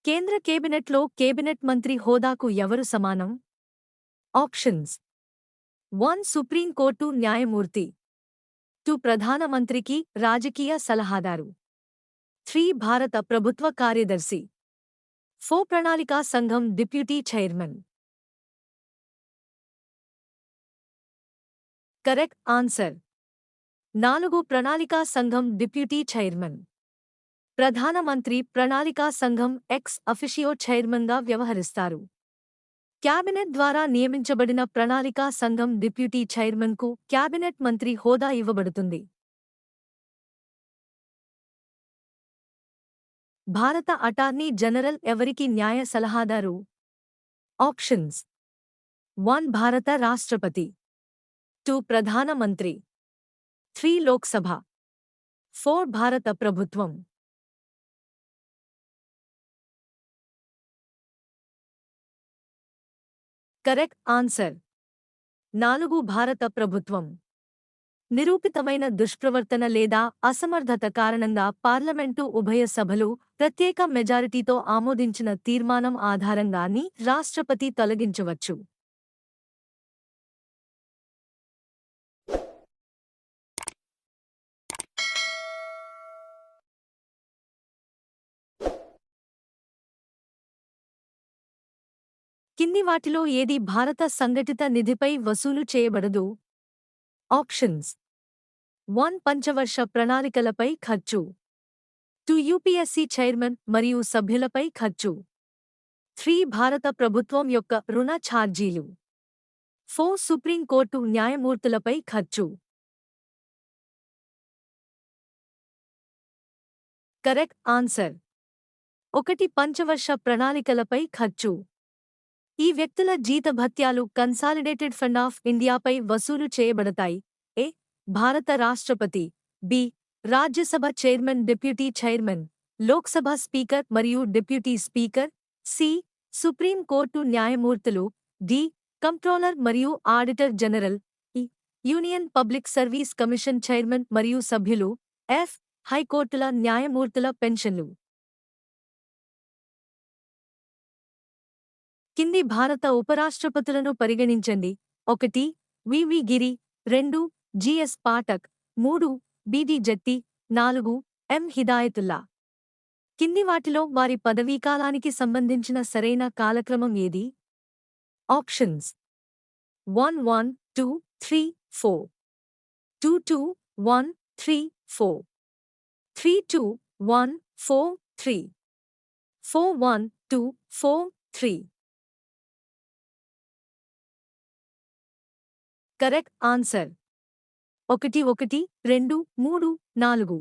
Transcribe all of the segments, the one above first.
కేంద్ర కేబినెట్లో కేబినెట్ మంత్రి హోదాకు ఎవరు సమానం? ఆప్షన్స్: 1 సుప్రీంకోర్టు న్యాయమూర్తి, 2 ప్రధానమంత్రికి రాజకీయ సలహాదారు, 3 భారత ప్రభుత్వ కార్యదర్శి, 4 ప్రణాళికా సంఘం డిప్యూటీ చైర్మన్. Correct answer. 4 ప్రణాళికా సంఘం డిప్యూటీ చైర్మన్. ప్రధానమంత్రి ప్రణాళికా సంఘం ఎక్స్ అఫిషియో చైర్మన్గా వ్యవహరిస్తారు. క్యాబినెట్ ద్వారా నియమించబడిన ప్రణాళికా సంఘం డిప్యూటీ చైర్మన్కు క్యాబినెట్ మంత్రి హోదా ఇవ్వబడుతుంది. భారత అటార్నీ జనరల్ ఎవరికి న్యాయ సలహాదారు? ఆప్షన్స్: 1 భారత రాష్ట్రపతి, 2 ప్రధానమంత్రి, 3 లోక్సభ, 4 భారత ప్రభుత్వం. Correct answer. 4 భారత ప్రభుత్వం. నిరూపితమైన దుష్ప్రవర్తన లేదా అసమర్థత కారణంగా పార్లమెంటు ఉభయ సభలు ప్రత్యేక మెజారిటీతో ఆమోదించిన తీర్మానం ఆధారంగాని రాష్ట్రపతి తొలగించవచ్చు. కింది వాటిలో ఏది భారత సంఘటిత నిధిపై వసూలు చేయబడదు? ఆప్షన్స్: 1 పంచవర్ష ప్రణాళికలపై ఖర్చు, 2 యూపీఎస్సీ చైర్మన్ మరియు సభ్యులపై ఖర్చు, 3 భారత ప్రభుత్వం యొక్క రుణ ఛార్జీలు, 4 సుప్రీంకోర్టు న్యాయమూర్తులపై ఖర్చు. Correct answer. 1 పంచవర్ష ప్రణాళికలపై ఖర్చు. ఈ వ్యక్తుల జీతభత్యాలు కన్సాలిడేటెడ్ ఫండ్ ఆఫ్ ఇండియాపై వసూలు చేయబడతాయి. ఏ. భారత రాష్ట్రపతి, B. Rajya Sabha chairman deputy chairman, Lok Sabha speaker మరియు deputy speaker, C. Supreme court న్యాయమూర్తులు, డి. కంప్ట్రోలర్ మరియు auditor general, E. Union public service commission chairman మరియు సభ్యులు, ఎఫ్. హైకోర్టుల న్యాయమూర్తుల పెన్షన్లు. కింది భారత ఉపరాష్ట్రపతులను పరిగణించండి. 1 వివి గిరి, 2 జిఎస్ పాఠక్, 3 బిడి జట్టి, 4 ఎం హిదాయతుల్లా. కింది వాటిలో వారి పదవీకాలానికి సంబంధించిన సరైన కాలక్రమం ఏది? ఆప్షన్స్: 1 2 3 4, 2 2 1 3 4, 3 2 1 4 3, 4 1 2 4 3. Correct answer. 1 1 2 3 4.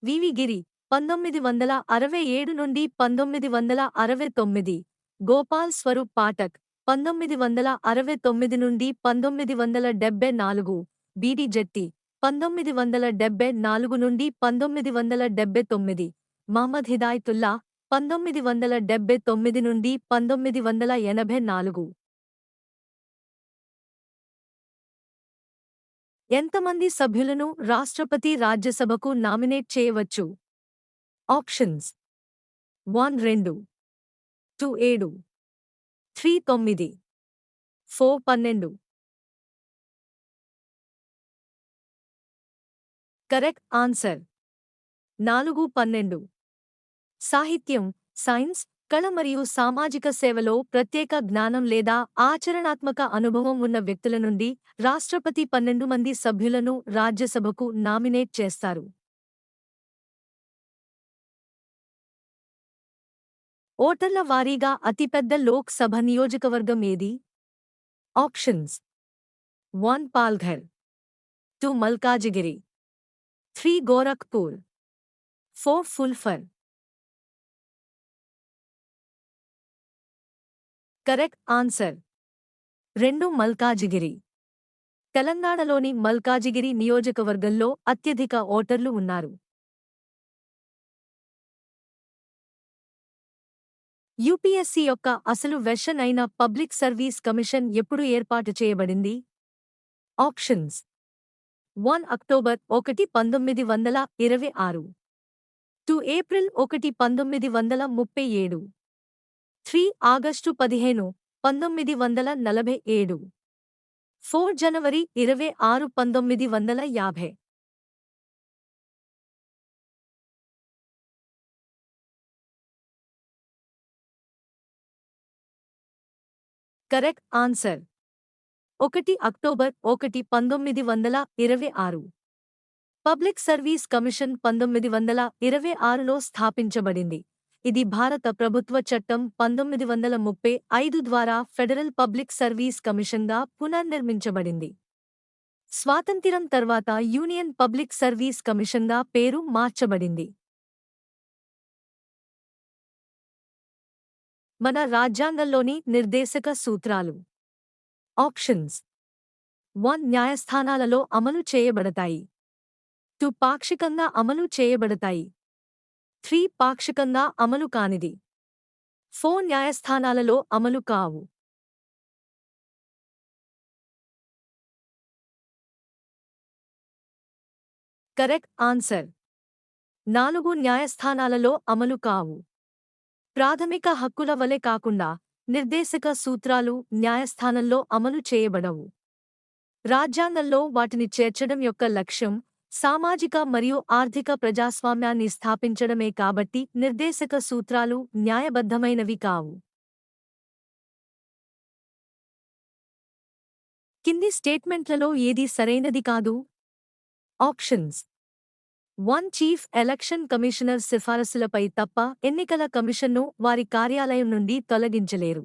వివి గిరి 1967 నుండి 1969, గోపాల్ స్వరూప్ పాఠక్ 1969 నుండి 1974, బిడి జట్టి 1974 నుండి 1979, మహ్మద్ హిదాయతుల్లా 1979 నుండి 1984. ఎంతమంది సభ్యులను రాష్ట్రపతి రాజ్యసభకు నామినేట్ చేయవచ్చు? ఆప్షన్స్: 1 2, 2 7, 3 9, 4 12. Correct answer. 4 12. సాహిత్యం, సైన్స్, కళ మరియు సామాజిక సేవలో ప్రత్యేక జ్ఞానం లేదా ఆచరణాత్మక అనుభవం ఉన్న వ్యక్తుల నుండి రాష్ట్రపతి 12 మంది సభ్యులను రాజ్యసభకు నామినేట్ చేస్తారు. ఓటర్ల వారీగా అతిపెద్ద లోక్ సభ నియోజకవర్గం ఏది? Options: 1 Palghar, 2 Malkajgiri, 3 Gorakhpur, 4 Phulpur. Correct answer. 2 Malkajgiri. తెలంగాణలోని మల్కాజిగిరి నియోజకవర్గంలో అత్యధిక ఓటర్లు ఉన్నారు. యూపీఎస్సీ యొక్క అసలు వెర్షన్ అయిన పబ్లిక్ సర్వీస్ కమిషన్ ఎప్పుడు ఏర్పాటు చేయబడింది? ఆప్షన్స్: 1 అక్టోబర్ 1, 1926, 2 ఏప్రిల్ 1 1937 3 ఆగస్టు 15 1947 4 జనవరి 26 1950 correct answer 1 October 1 1926 public service commission 1926లో స్థాపించబడింది. ఇది భారత ప్రభుత్వ చట్టం 1935 ద్వారా ఫెడరల్ పబ్లిక్ సర్వీస్ కమిషన్గా పునర్నిర్మించబడింది. స్వాతంత్ర్యం తర్వాత యూనియన్ పబ్లిక్ సర్వీస్ కమిషన్గా పేరు మార్చబడింది. మన రాజ్యాంగంలోని నిర్దేశక సూత్రాలు. ఆప్షన్స్ 1 న్యాయస్థానాలలో అమలు చేయబడతాయి. 2 పాక్షికంగా అమలు చేయబడతాయి. 3 పాక్షికంగా అమలు కానిది. 4 న్యాయస్థానాలలో అమలు కావు. కరెక్ట్ ఆన్సర్ 4 న్యాయస్థానాలలో అమలు కావు. ప్రాథమిక హక్కుల వలె కాకుండా నిర్దేశక సూత్రాలు న్యాయస్థానంలో అమలు చేయబడవు. రాజ్యాంగంలో వాటిని చేర్చడం యొక్క లక్ష్యం సామాజిక మరియు ఆర్థిక ప్రజాస్వామ్యాన్ని స్థాపించడమే కాబట్టి నిర్దేశక సూత్రాలు న్యాయబద్ధమైనవి కావు. కింది స్టేట్మెంట్లలో ఏది సరైనది కాదు? ఆప్షన్స్ 1 చీఫ్ ఎలక్షన్ కమిషనర్ సిఫారసులపై తప్ప ఎన్నికల కమిషన్ను వారి కార్యాలయం నుండి తొలగించలేరు.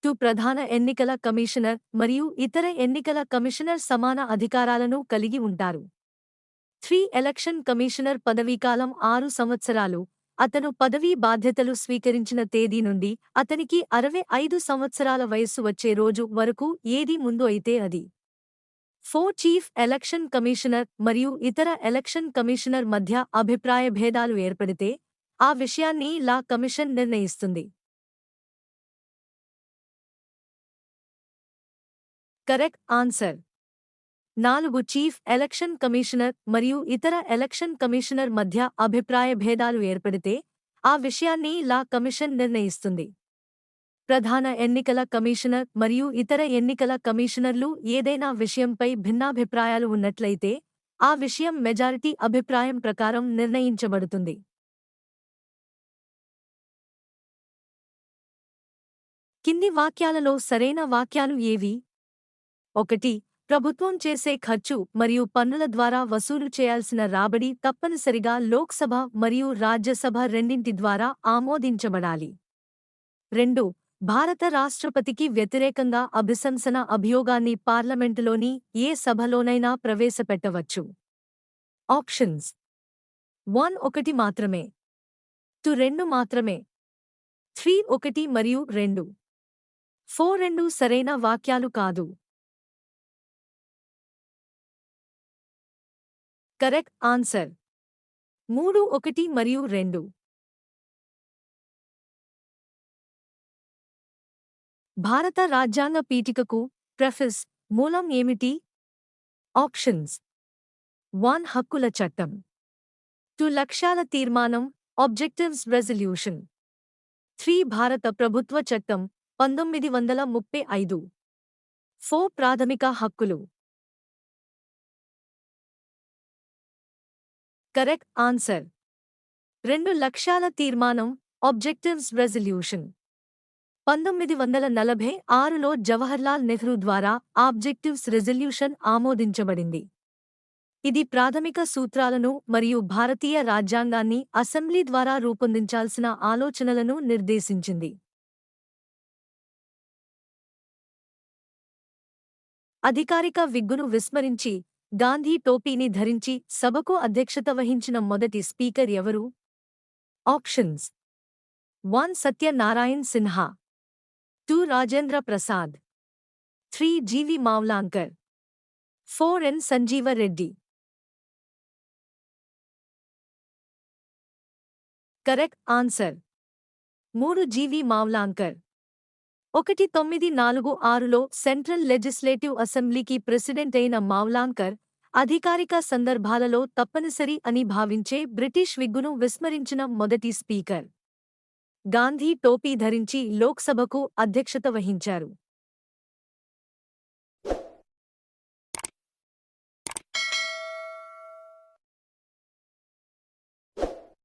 2 ప్రధాన ఎన్నికల కమిషనర్ మరియు ఇతర ఎన్నికల కమిషనర్ సమాన అధికారాలను కలిగి ఉంటారు. 3 ఎలక్షన్ కమిషనర్ పదవీకాలం 6 సంవత్సరాలు. అతను పదవీ బాధ్యతలు స్వీకరించిన తేదీ నుండి అతనికి 65 సంవత్సరాల వయస్సు వచ్చే రోజు వరకు ఏది ముందు అయితే అది. 4 చీఫ్ ఎలక్షన్ కమిషనర్ మరియు ఇతర ఎలక్షన్ కమిషనర్ మధ్య అభిప్రాయ భేదాలు ఏర్పడితే ఆ విషయాన్ని లా కమిషన్ నిర్ణయిస్తుంది. Correct answer 4 chief election commissioner మరియు ఇతర ఎలక్షన్ కమిషనర్ మధ్య అభిప్రాయ భేదాలు ఏర్పడితే ఆ విషయాన్ని లా కమిషన్ నిర్ణయిస్తుంది. ప్రధాన ఎన్నికల కమిషనర్ మరియు ఇతర ఎన్నికల కమిషనర్లు ఏదైనా విషయంపై భిన్నాభిప్రాయాలు ఉన్నట్లయితే ఆ విషయం మెజారిటీ అభిప్రాయం ప్రకారం నిర్ణయించబడుతుంది. కింది వాక్యాలలో సరైన వాక్యాలు ఏవి? 1 ప్రభుత్వం చేసే ఖర్చు మరియు పన్నుల ద్వారా వసూలు చేయాల్సిన రాబడి తప్పనిసరిగా లోక్సభ మరియు రాజ్యసభ రెండింటి ద్వారా ఆమోదించబడాలి. 2 భారత రాష్ట్రపతికి వ్యతిరేకంగా అభిశంసన అభియోగాన్ని పార్లమెంటులోని ఏ సభలోనైనా ప్రవేశపెట్టవచ్చు. ఆప్షన్స్ 1 1 మాత్రమే, 2 2 మాత్రమే, 3 1 మరియు 2, 4 2 సరైన వాక్యాలు కాదు. కరెక్ట్ ఆన్సర్ 3 1 మరియు 2. భారత రాజ్యాంగ పీఠికకు ప్రెఫెస్ మూలం ఏమిటి? ఆప్షన్స్ 1 హక్కుల చట్టం, 2 లక్ష్యాల తీర్మానం ఆబ్జెక్టివ్స్ రెజల్యూషన్, 3 భారత ప్రభుత్వ చట్టం 1935, 4 ప్రాథమిక హక్కులు. కరెక్ట్ ఆన్సర్ 2 లక్ష్యాల తీర్మానం ఆబ్జెక్టివ్స్ రెజల్యూషన్. 1946లో జవహర్లాల్ నెహ్రూ ద్వారా ఆబ్జెక్టివ్స్ రెజల్యూషన్ ఆమోదించబడింది. ఇది ప్రాథమిక సూత్రాలను మరియు భారతీయ రాజ్యాంగాన్ని అసెంబ్లీ ద్వారా రూపొందించాల్సిన ఆలోచనలను నిర్దేశించింది. అధికారిక విగ్గును విస్మరించి గాంధీ టోపీని ధరించి సభకు అధ్యక్షత వహించిన మొదటి స్పీకర్ ఎవరు? ఆప్షన్స్ 1 సత్యనారాయణ్ సిన్హా, 2 రాజేంద్ర ప్రసాద్, 3 జీవి మావ్లాంకర్, 4 ఎన్ సంజీవ రెడ్డి. కరెక్ట్ ఆన్సర్ 3 జీవి మావ్లాంకర్. 1946లో సెంట్రల్ లెజిస్లేటివ్ అసెంబ్లీకి ప్రెసిడెంట్ అయిన మావ్లాంకర్ అధికారిక సందర్భాలలో తప్పనిసరి అని భావించే బ్రిటిష్ విగ్గును విస్మరించిన మొదటి స్పీకర్. గాంధీ టోపీ ధరించి లోక్సభకు అధ్యక్షత వహించారు.